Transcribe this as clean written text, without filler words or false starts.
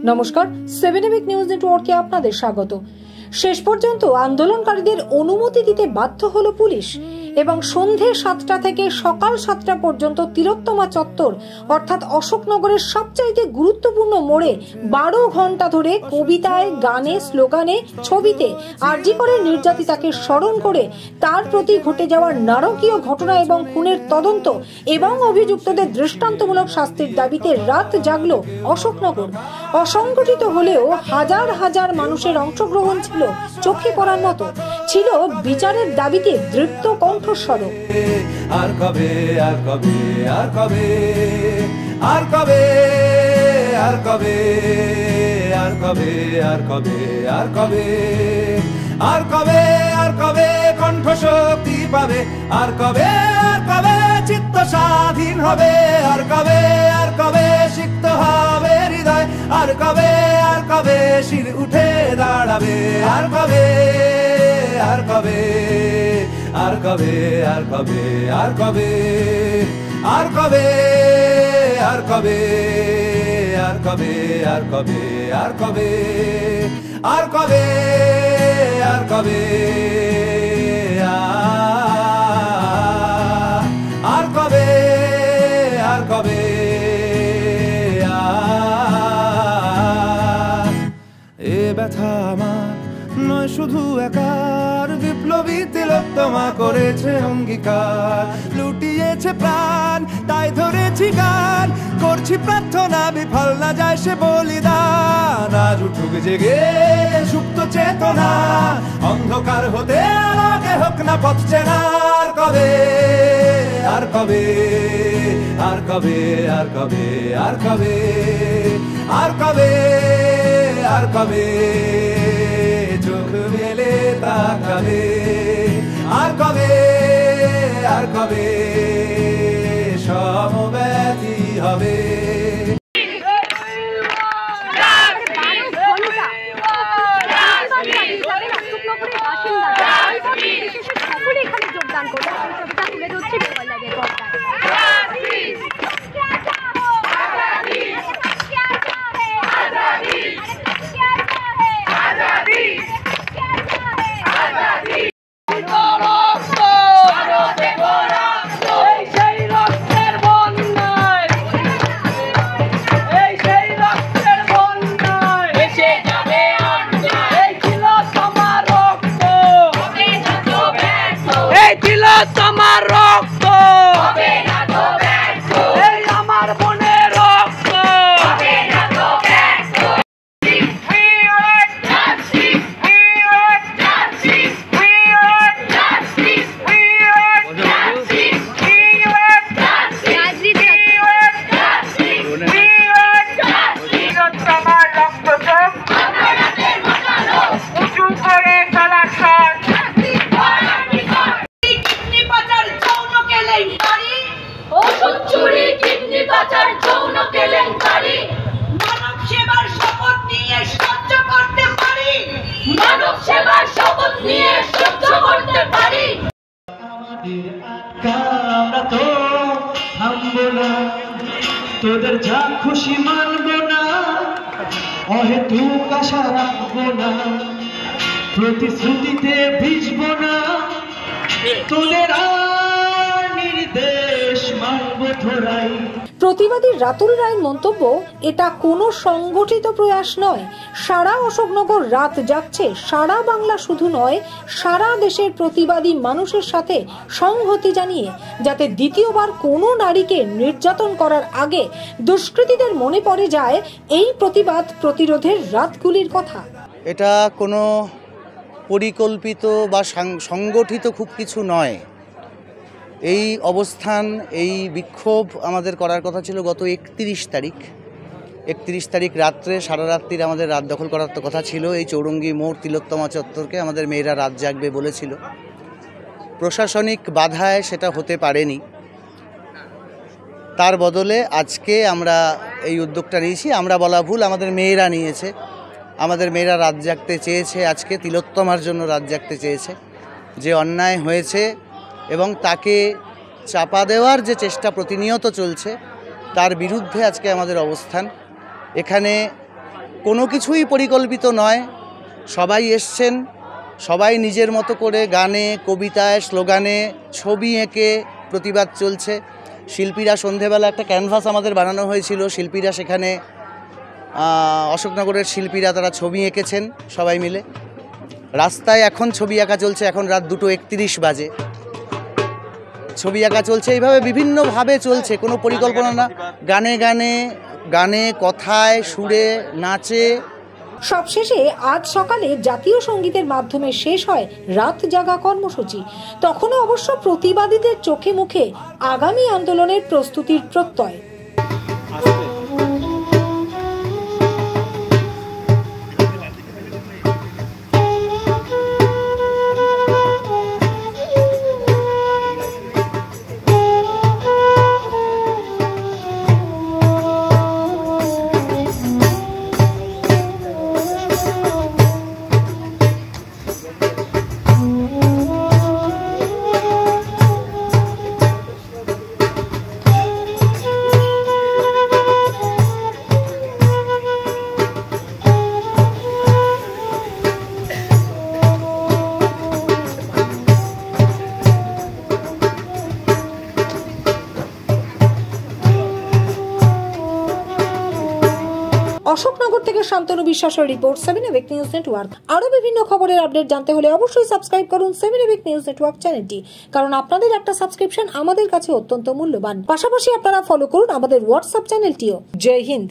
নমস্কার, 7 নিউজ নেটওয়ার্কে আপনাদের স্বাগত। শেষ পর্যন্ত আন্দোলনকারীদের অনুমতি দিতে বাধ্য হলো পুলিশ এবং সন্ধে 7টা থেকে সকাল 7টা পর্যন্ত তিলোত্তমা চত্বর অর্থাৎ অশোকনগরের সবচাইতে গুরুত্বপূর্ণ মোড়ে 12 ঘন্টা ধরে কবিতায়, গানে, স্লোগানে, ছবিতে আরজি করের নির্যাতিতাকে স্মরণ করে তার প্রতি ঘটে যাওয়া নারকীয় ঘটনা এবং খুনের তদন্ত এবং অভিযুক্তদের দৃষ্টান্তমূলক শাস্তির দাবিতে রাত জাগল অশোকনগর। অসংগঠিত হলেও হাজার হাজার মানুষের অংশগ্রহণ ছিল চোখে পড়ার মতো, ছিল বিচারের দাবিতে দৃপ্ত কণ্ঠস্বর। আর কবে, আর কবে, আর কবে, আর কবে, আর কবে, আর কবে, আর কবে, আর কবে, আর কবে, আর কবে কণ্ঠ শক্তি পাবে, আর কবে, আর কবে চিত্ত স্বাধীন হবে, আর কবে, আর কবে সিক্ত হবে হৃদয়, আর কবে, আর কবে শির উঠে দাঁড়াবে, আর কবে, আর কবে, আর কবে, আর কবে, আর কবে, আর কবে, আর কবে, আর কবে, আর কবে, আর কবে, আর কবে, আর কবে, আর কবে, আর কবে, এ ব্যথা আমার নয় শুধু একার, বিপ্লবী তিলোত্তমা করেছে অঙ্গীকার, লুটিয়েছে প্রাণ তাই ধরেছি গান, করছি প্রার্থনা বিফল না যায় সে বলিদান, আজ উঠুক জেগে সুপ্ত চেতনা, অন্ধকার হতে আলোকে হোক না পথ চেনা, আর কবে, আর কবে, আর কবে, আর কবে, আর কবে, আর কবে, আর কবে চোখ মেলে তাকাবে, আর কবে, আর কবে সমব্যথী হবে। যোগদান করবে তুলে ধরছি মোবাইল লাগে তোমার রক্ত হবে না তো ব্যর্থ, এই আমার মনের রক্ত হবে না তো ব্যর্থ। We want justice, we want justice, we want justice, we want justice, we want justice, we want justice, we want justice। তোমার রক্ত চোখ অপরাধের মশালো উঁচু করে চলা সর, ওষুধ চুরি, কিডনি পাচার, যৌন কেলেঙ্কারি, মানব সেবার শপথ নিয়ে সহ্য করতে পারি, মানব সেবার শপথ নিয়ে সহ্য করতে পারি। আমরা তো থামবো না, তোদের যা খুশি মানবো না, অহেতুক আশা রাখবো না, প্রতিশ্রুতিতে ভিজবো না, তোদের নির্দেশ মানব ধরাই। প্রতিবাদী রাতুল রায়ের মন্তব্য, এটা কোনো সংগঠিত প্রয়াস নয়, সারা অশোকনগর রাত জাগছে, সারা বাংলা শুধু নয় সারা দেশের প্রতিবাদী মানুষের সাথে সংহতি জানিয়ে, যাতে দ্বিতীয়বার কোনো নারীকে নির্যাতন করার আগে দুষ্কৃতীদের মনে পড়ে যায় এই প্রতিবাদ প্রতিরোধের রাতগুলির কথা। এটা কোনো পরিকল্পিত বা সংগঠিত খুব কিছু নয়। এই অবস্থান, এই বিক্ষোভ আমাদের করার কথা ছিল গত 31 তারিখ রাত্রে, সারা রাত্রির আমাদের রাত দখল করার কথা ছিল। এই চৌরঙ্গি মোড় তিলোত্তমা চত্বরকে আমাদের মেয়েরা রাত জাগবে বলেছিল। প্রশাসনিক বাধায় সেটা হতে পারেনি, তার বদলে আজকে আমরা এই উদ্যোগটা নিয়েছি। আমরা বলা ভুল, আমাদের মেয়েরা নিয়েছে। আমাদের মেয়েরা রাত জাগতে চেয়েছে, আজকে তিলোত্তমার জন্য রাত জাগতে চেয়েছে। যে অন্যায় হয়েছে এবং তাকে চাপা দেওয়ার যে চেষ্টা প্রতিনিয়ত চলছে, তার বিরুদ্ধে আজকে আমাদের অবস্থান। এখানে কোনো কিছুই পরিকল্পিত নয়, সবাই এসছেন, সবাই নিজের মতো করে গানে, কবিতায়, স্লোগানে, ছবি এঁকে প্রতিবাদ চলছে। শিল্পীরা সন্ধেবেলা একটা ক্যানভাস আমাদের বানানো হয়েছিল, শিল্পীরা সেখানে অশোকনগরের শিল্পীরা তারা ছবি এঁকেছেন সবাই মিলে। রাস্তায় এখন ছবি আঁকা চলছে, এখন রাত 2:31 বাজে, ছবি আঁকা চলছে। এইভাবে বিভিন্নভাবে চলছে, কোনো পরিকল্পনা না, গানে গানে গানে, কথায়, সুরে, নাচে। সবশেষে আজ সকালে জাতীয় সঙ্গীতের মাধ্যমে শেষ হয় রাত জাগা কর্মসূচি। তখনও অবশ্য প্রতিবাদীদের চোখে মুখে আগামী আন্দোলনের প্রস্তুতির প্রত্যয়। অশোকনগর থেকে শান্তনু বিশ্বাসের রিপোর্ট, 7 এবিক নিউজ নেটওয়ার্ক। আরো বিভিন্ন খবরের আপডেট জানতে হলে অবশ্যই সাবস্ক্রাইব করুন 7 এবিক নিউজ নেটওয়ার্ক চ্যানেলটি, কারণ আপনাদের একটা সাবস্ক্রিপশন আমাদের কাছে অত্যন্ত মূল্যবান। পাশাপাশি আপনারা ফলো করুন আমাদের হোয়াটসঅ্যাপ চ্যানেলটিও। জয় হিন্দ।